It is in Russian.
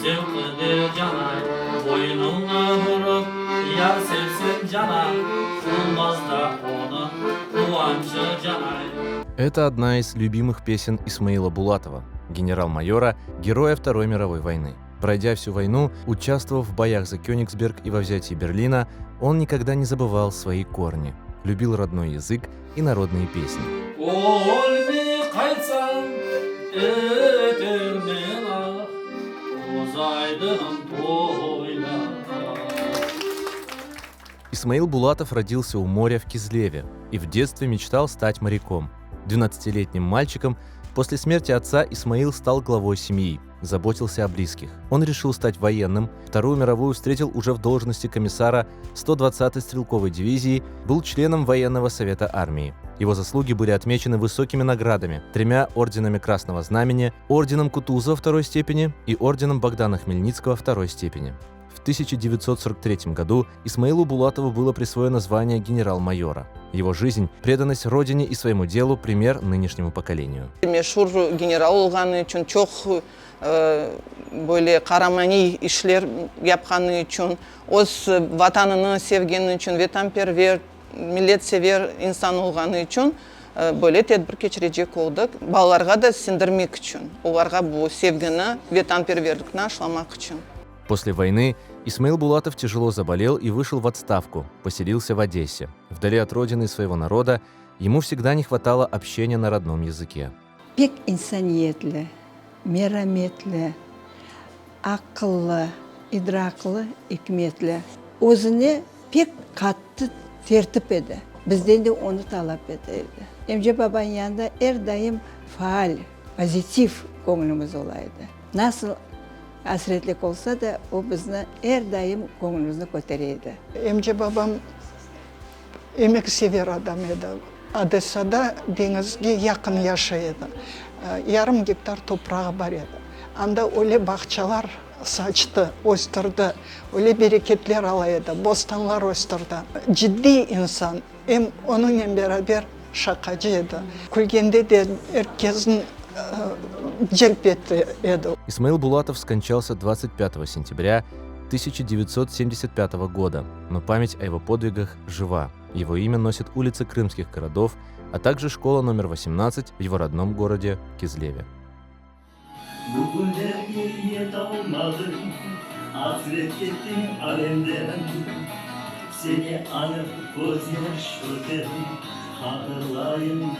zevklidir canay. Boynunu vurup yar sevsin canay. Olmaz da onun kıvancı canay. Это одна из любимых песен Исмаила Булатова, генерал-майора, героя Второй мировой войны. Пройдя всю войну, участвовав в боях за Кёнигсберг и во взятии Берлина, он никогда не забывал свои корни, любил родной язык и народные песни. Исмаил Булатов родился у моря в Кизлеве и в детстве мечтал стать моряком. 12-летним мальчиком после смерти отца Исмаил стал главой семьи, заботился о близких. Он решил стать военным, Вторую мировую встретил уже в должности комиссара 120-й стрелковой дивизии, был членом военного совета армии. Его заслуги были отмечены высокими наградами: 3 орденами Красного Знамени, орденом Кутузова второй степени и орденом Богдана Хмельницкого второй степени. В 1943 году Исмаилу Булатову было присвоено звание генерал-майора. Его жизнь, преданность родине и своему делу – пример нынешнему поколению. Мешур генерал olgаны үчүн чок böyle karamani işler yapkanı için, öz vatanını sevgeni için, vatanperver, milletsever insan olganı için böyle tedbir keçirecek olduk. Балаларга да синдирмек için, оларга bu sevgini, vatanperverlikni aşlamak için. После войны Исмаил Булатов тяжело заболел и вышел в отставку, поселился в Одессе. Вдали от родины и своего народа ему всегда не хватало общения на родном языке. Pek insaniyetli, merhametli, akıllı, idraklı, hikmetli. Özüne pek katı tertip edi. Bizden de onu talep edildi. Emce babanın yanında her daim faal, pozitif konuğumuz olaydı. Nasıl hasretlik olsa da o bizni her daim konuğumuzu götürüyordu. Emce babam emeksever adam edi. Одессада деңізге yakın yaşaydı. Yarım гектар toprağı var edi. Анда öyle bahçeler saçtı, östürdü, öyle bereketler alaydı, bostanlar östürdü. Ciddi insan, hem onunla beraber şakacıydı. Külgende de herkesin celp etti. Исмаил Булатов скончался 25 сентября 1975 года, но память о его подвигах жива. Его имя носит улицы крымских городов, а также школа номер 18 в его родном городе Кизлеве. Seni anıp göz yaş dökerim, hatırlayın